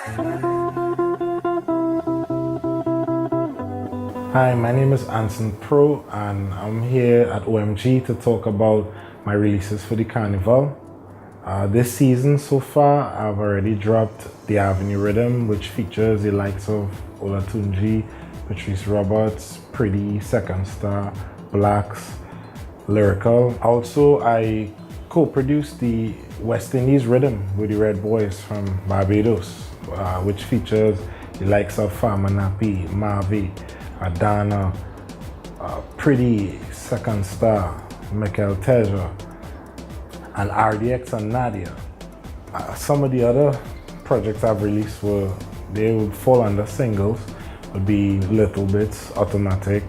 Hi, my name is Anson Pro and I'm here at OMG to talk about my releases for the Carnival. This season so far, I've already dropped The Avenue Rhythm, which features the likes of Olatunji, Patrice Roberts, Pretty, Second Star, Blacks, Lyrical. Also, I co-produced the West Indies Rhythm with the Red Boys from Barbados, which features the likes of Farmer Nappy, Marvy, Adana, Pretty, Second Star, Michael Teja, and RDX and Nadia. Some of the other projects I've released they would fall under singles, would be Little Bits, Automatic,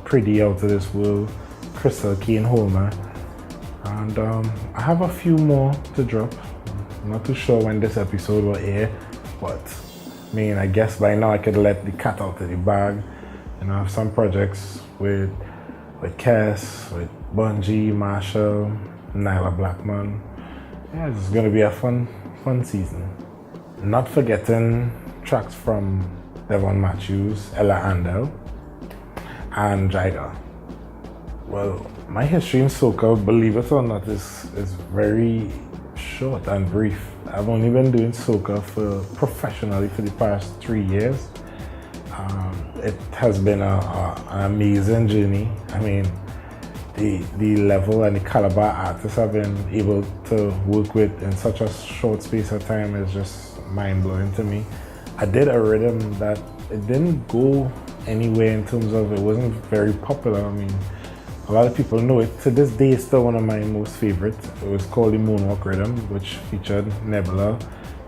Pretty Out of This World, Crystal Kane Holmer, and I have a few more to drop. I'm not too sure when this episode will air, but I guess by now I could let the cat out of the bag. I have some projects with Cass, with Bungie, Marshall, Nyla Blackman. Yeah, it's gonna be a fun season. Not forgetting tracks from Devon Matthews, Ella Andel, and Jaiga. Well, my history in Soca, believe it or not, is very short and brief. I've only been doing Soca professionally for the past 3 years. It has been an amazing journey. The level and the caliber artists I've been able to work with in such a short space of time is just mind-blowing to me. I did a rhythm that it didn't go anywhere in terms of it wasn't very popular. A lot of people know it. To this day, it's still one of my most favorites. It was called the Moonwalk Rhythm, which featured Nebula,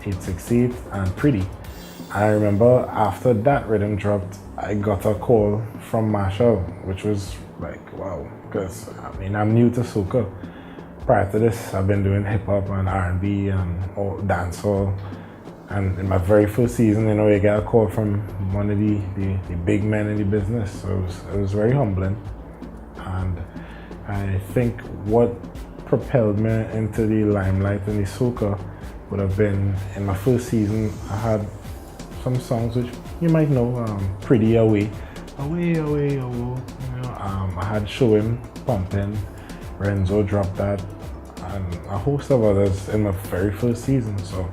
868, and Pretty. I remember after that rhythm dropped, I got a call from Marshall, which was like, wow, because I'm new to Soca. Prior to this, I've been doing hip hop and R&B and dancehall. And in my very first season, you get a call from one of the big men in the business. So it was very humbling. And I think what propelled me into the limelight in the Soca would have been in my first season. I had some songs which you might know, Pretty Away, Away, Away, Away. I had Show Him, Pumpin', Renzo dropped that, and a host of others in my very first season. So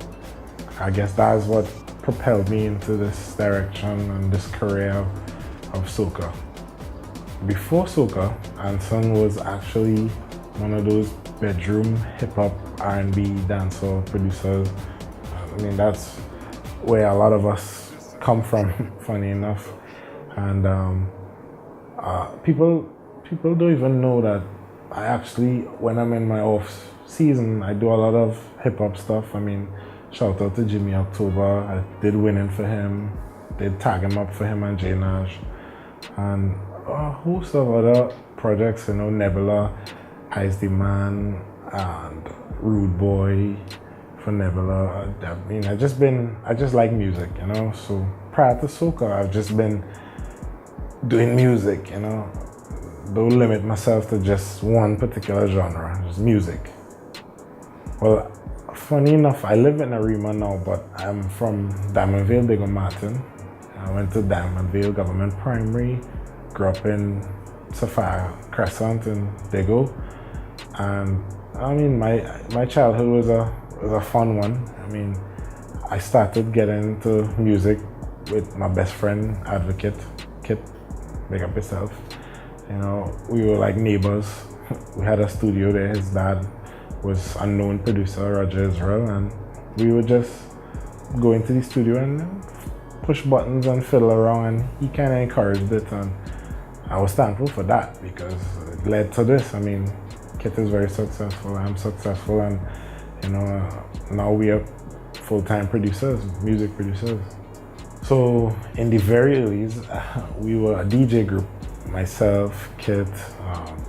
I guess that's what propelled me into this direction and this career of Soca. Before Soca, Anson was actually one of those bedroom hip-hop, R&B, dancehall producers. That's where a lot of us come from, funny enough. And people don't even know that I actually, when I'm in my off season, I do a lot of hip-hop stuff. Shout out to Jimmy October. I did Winning for him, did Tag Him Up for him and J Nash, and a host of other projects, Nebula, Ice the Man, and Rude Boy for Nebula. I just like music, So prior to Soca, I've just been doing music, Don't limit myself to just one particular genre, just music. Well, funny enough, I live in Arima now, but I'm from Diamond Vale, Diego Martin. I went to Diamond Vale Government Primary, grew up in Sapphire Crescent in Diego, and my childhood was a fun one. I started getting into music with my best friend, Advocate Kit. Big up yourself. We were like neighbors. We had a studio there. His dad was a known producer, Roger Israel, and we would just go into the studio and push buttons and fiddle around, and he kind of encouraged it, and I was thankful for that because it led to this. Kit is very successful, I'm successful, and now we are full-time producers, music producers. So in the very early, we were a DJ group. Myself, Kit,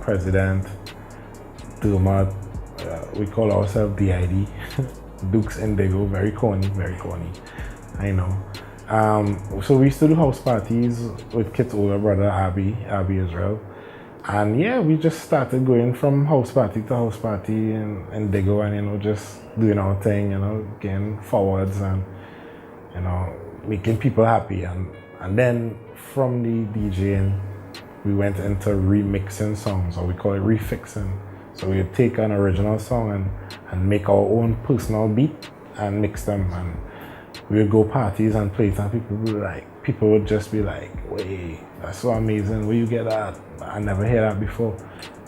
President, Dermot, we call ourselves DID, Dukes Indigo, very corny, I know. So we used to do house parties with Kit's older brother, Abby Israel. And yeah, we just started going from house party to house party in Digo and, just doing our thing, getting forwards. And you know, making people happy. And then from the DJing, we went into remixing songs, or we call it refixing. So we would take an original song and make our own personal beat and mix them. And we would go parties and play it, and people would just be like, wait, that's so amazing, where you get that? I never heard that before.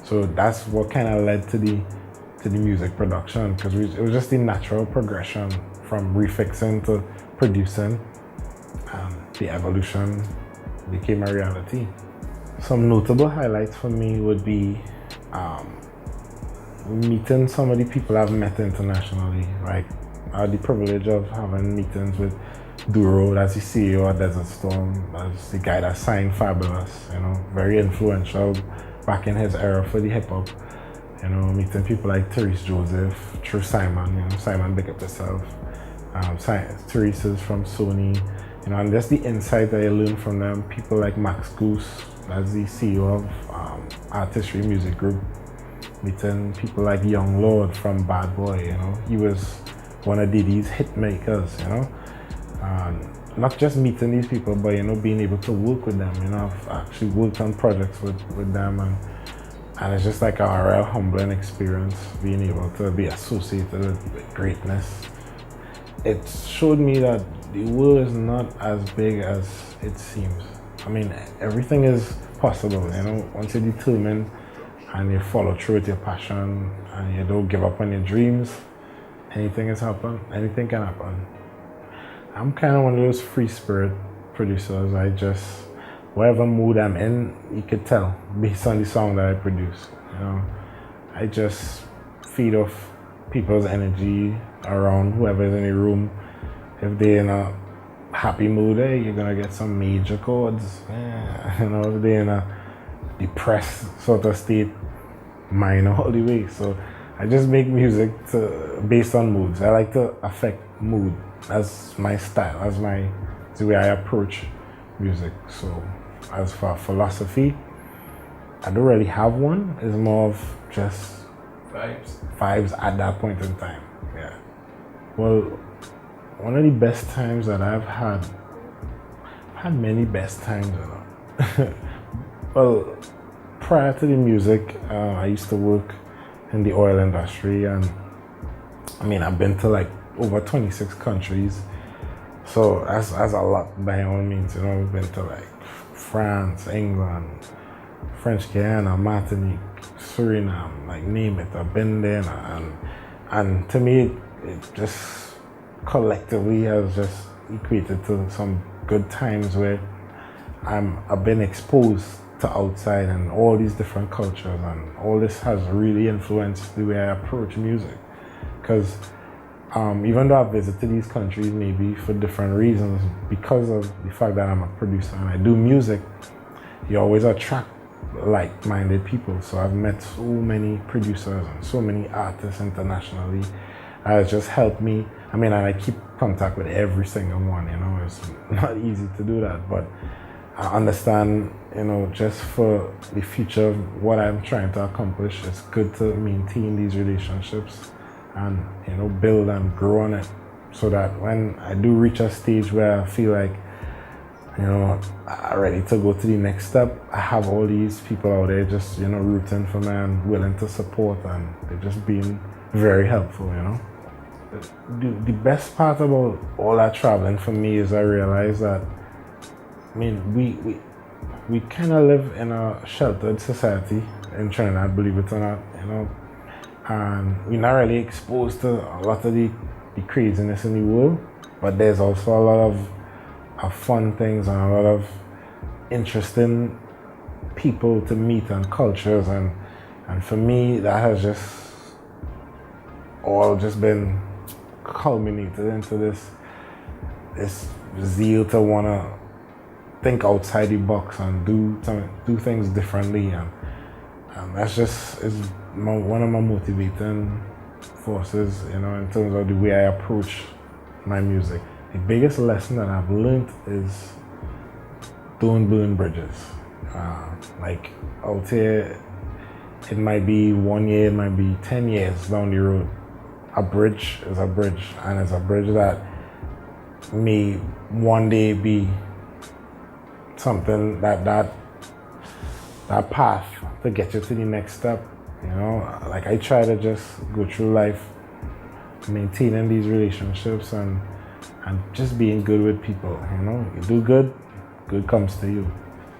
So that's what kind of led to the music production, because it was just the natural progression from refixing to producing, and the evolution became a reality. Some notable highlights for me would be meeting some of the people I've met internationally. Like, I had the privilege of having meetings with Duro, that's the CEO of Desert Storm, that's the guy that signed Fabulous, you know, very influential back in his era for the hip hop. You know, meeting people like Therese Joseph, through Simon, you know, Simon, big up yourself. Therese is from Sony, you know, and just the insight that I learned from them. People like Max Goose, that's the CEO of Artistry Music Group. Meeting people like Young Lord from Bad Boy, you know, he was one of Diddy's hit makers, you know. And not just meeting these people, but, you know, being able to work with them. You know, I've actually worked on projects with them, and it's just like a real humbling experience, being able to be associated with greatness. It showed me that the world is not as big as it seems. I mean, everything is possible, you know, once you're determined and you follow through with your passion and you don't give up on your dreams, anything can happen. I'm kind of one of those free spirit producers. I just, whatever mood I'm in, you could tell based on the song that I produce. You know, I just feed off people's energy around whoever's in the room. If they're in a happy mood, you're gonna get some major chords. Yeah. You know, if they're in a depressed sort of state, minor all the way. So I just make music based on moods. I like to affect mood. That's my style. That's the way I approach music. So as for philosophy, I don't really have one. It's more of just vibes at that point in time. Yeah. Well, one of the best times that I've had many best times, you know. Well, prior to the music, I used to work in the oil industry, and I mean, I've been to like over 26 countries. So that's a lot by all means, you know. We've been to like France, England, French Guiana, Martinique, Suriname, like name it. I've been there, and to me, it just collectively has just equated to some good times where I've been exposed to outside and all these different cultures, and all this has really influenced the way I approach music. Because even though I've visited these countries maybe for different reasons, because of the fact that I'm a producer and I do music, you always attract like-minded people. So I've met so many producers and so many artists internationally. It's just helped me. I mean, and I keep contact with every single one, you know. It's not easy to do that, but I understand, you know, just for the future of what I'm trying to accomplish, it's good to maintain these relationships and, you know, build and grow on it, so that when I do reach a stage where I feel like, you know, I'm ready to go to the next step, I have all these people out there just, you know, rooting for me and willing to support, and they're just being very helpful, you know. The best part about all that traveling for me is I realize that, I mean, we kind of live in a sheltered society in Trinidad, believe it or not, you know, and we're not really exposed to a lot of the craziness in the world, but there's also a lot of fun things and a lot of interesting people to meet and cultures, and for me that has just all just been culminated into this zeal to want to think outside the box and do things differently, and that's just is one of my motivating forces, you know, in terms of the way I approach my music. The biggest lesson that I've learned is don't burn bridges. Like out here, it might be 1 year, it might be 10 years down the road. A bridge is a bridge, and it's a bridge that may one day be something that path to get you to the next step. You know, like I try to just go through life maintaining these relationships and just being good with people. You know, you do good, good comes to you.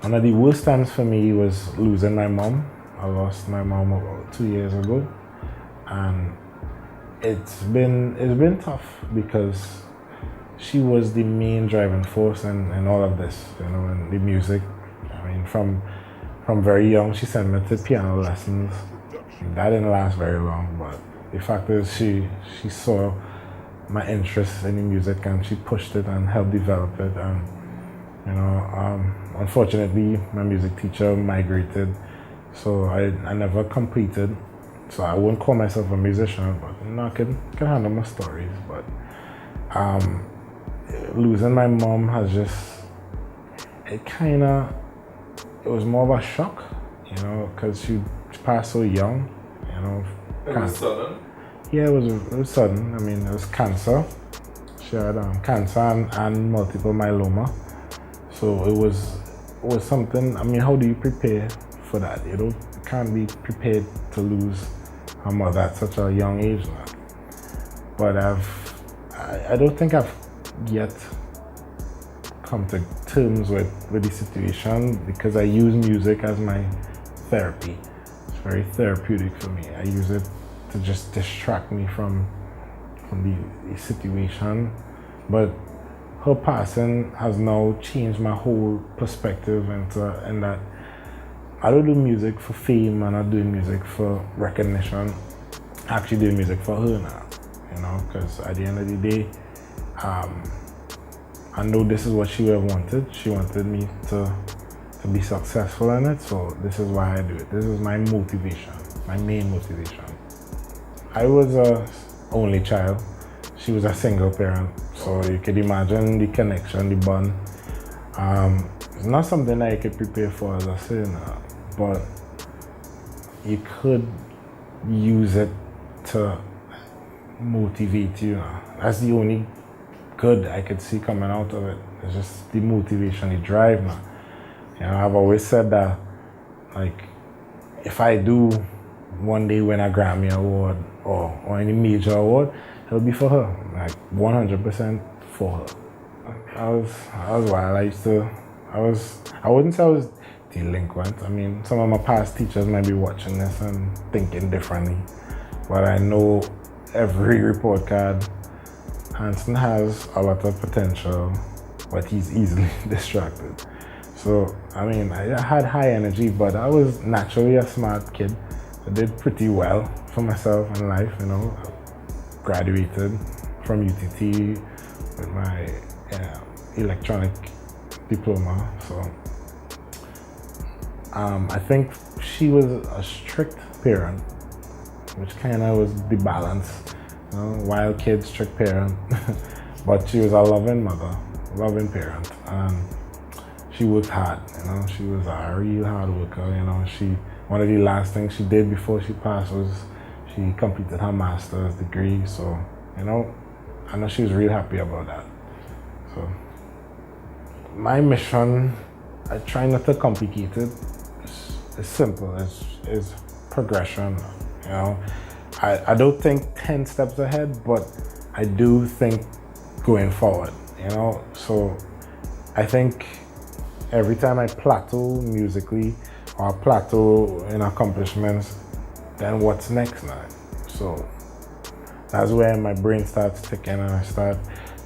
One of the worst times for me was losing my mom. I lost my mom about 2 years ago, and it's been tough because she was the main driving force in all of this, you know, in the music. I mean, from very young, she sent me to piano lessons. That didn't last very long, but the fact is she saw my interest in the music and she pushed it and helped develop it. And, you know, unfortunately, my music teacher migrated, so I never completed. So I wouldn't call myself a musician, but you know, I can handle my stories. But losing my mom has just, it was more of a shock, you know, because she passed so young, you know. It was sudden? Yeah, it was sudden. I mean, it was cancer. She had cancer and multiple myeloma. So it was something. I mean, how do you prepare for that? You can't be prepared to lose a mother at such a young age now. But I don't think I've yet come to terms with the situation, because I use music as my therapy. It's very therapeutic for me. I use it to just distract me from the situation. But her passing has now changed my whole perspective in that I don't do music for fame. I'm not doing music for recognition. I'm actually doing music for her now, you know, because at the end of the day, I know this is what she would have wanted. She wanted me to be successful in it, so this is why I do it. This is my motivation, my main motivation. I was a only child. She was a single parent, so you could imagine the connection, the bond. It's not something that you could prepare for as a singer, but you could use it to motivate you. That's the only good I could see coming out of it. It's just the motivation, the drive now. You know, I've always said that, like, if I do one day win a Grammy award or any major award, it'll be for her, like 100% for her. I was wild. I wouldn't say I was delinquent. I mean, some of my past teachers might be watching this and thinking differently, but I know every report card, Anson has a lot of potential, but he's easily distracted. So, I mean, I had high energy, but I was naturally a smart kid. I did pretty well for myself in life, you know. I graduated from UTT with my electronic diploma. So, I think she was a strict parent, which kind of was the balance. You know, wild kid, strict parent, but she was a loving mother, loving parent, and she worked hard. You know, she was a real hard worker. You know, one of the last things she did before she passed was she completed her master's degree. So, you know, I know she was real happy about that. So, my mission, I try not to complicate it. It's simple. It's progression. You know. I don't think 10 steps ahead, but I do think going forward, you know. So I think every time I plateau musically or plateau in accomplishments, then what's next now? So that's where my brain starts ticking and I start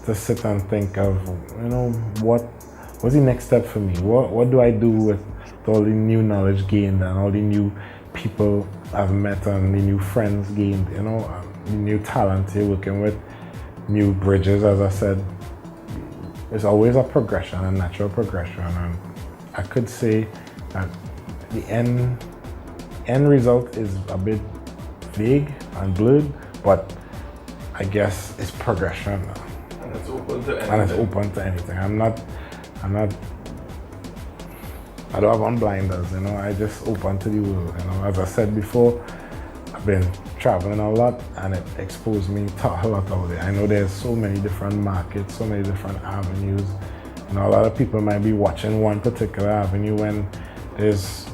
to sit and think of, you know, what's the next step for me? What do I do with all the new knowledge gained and all the new people I've met and the new friends gained, you know, the new talent you're working with, new bridges, as I said. It's always a progression, a natural progression, and I could say that the end result is a bit vague and blurred, but I guess it's progression. And it's open to anything. And it's open to anything. I don't have on blinders, you know, I just open to the world, you know. As I said before, I've been traveling a lot, and it exposed me to a lot out there. I know there's so many different markets, so many different avenues. You know, a lot of people might be watching one particular avenue when there's,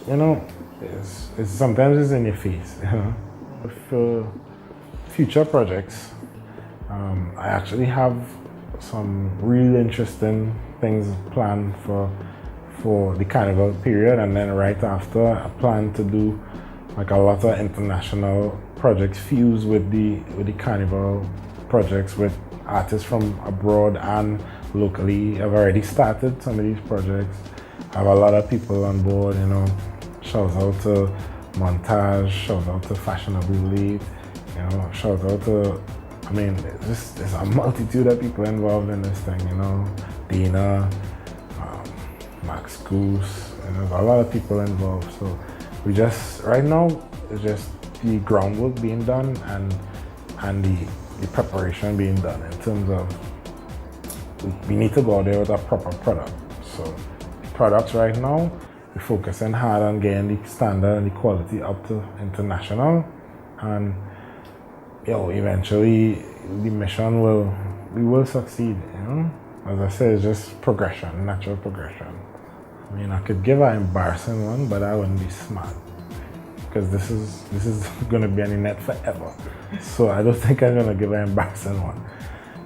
you know, it's sometimes it's in your face, you know. For future projects, I actually have some really interesting things planned for the carnival period, and then right after I plan to do like a lot of international projects fused with the carnival projects with artists from abroad and locally. I've already started some of these projects. I have a lot of people on board, you know. Shout out to Montage, shout out to Fashionably, you know, shout out to, I mean, there's a multitude of people involved in this thing, you know. Dina, Max Goose, and there's a lot of people involved. So we just, right now, it's just the groundwork being done and the preparation being done in terms of we need to go out there with a proper product. So products right now, we're focusing hard on getting the standard and the quality up to international, and eventually the mission we will succeed, you know. As I said, it's just progression, natural progression. I mean, I could give an embarrassing one, but I wouldn't be smart, because this is gonna be on the net forever. So I don't think I'm gonna give an embarrassing one,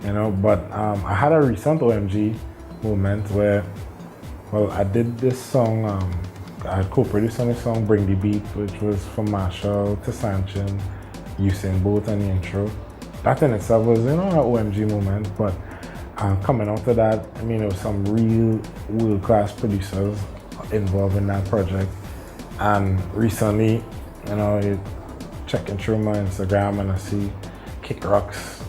you know. But I had a recent OMG moment where, well, I did this song, I co-produced on this song, Bring the Beat, which was from Marshall to Sanchin, Usain Bolt on the intro. That in itself was, you know, an OMG moment, but coming out of that, I mean, there was some real world-class producers involved in that project. And recently, you know, checking through my Instagram and I see Kick Rocks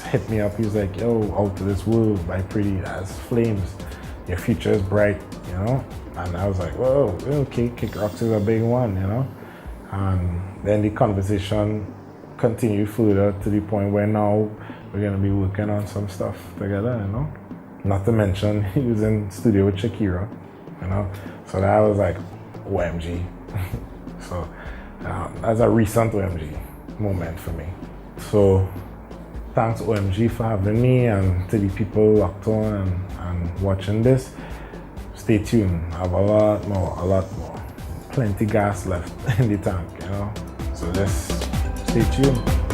hit me up. He was like, yo, Out to This World by Pretty as Flames. Your future is bright, you know? And I was like, whoa, okay, Kick Rocks is a big one, you know? And then the conversation continued further to the point where now we're gonna be working on some stuff together, you know? Not to mention, he was in studio with Shakira, you know? So that was like, OMG. So that's a recent OMG moment for me. So thanks OMG for having me, and to the people locked on and watching this. Stay tuned. I have a lot more. Plenty gas left in the tank, you know? So just stay tuned.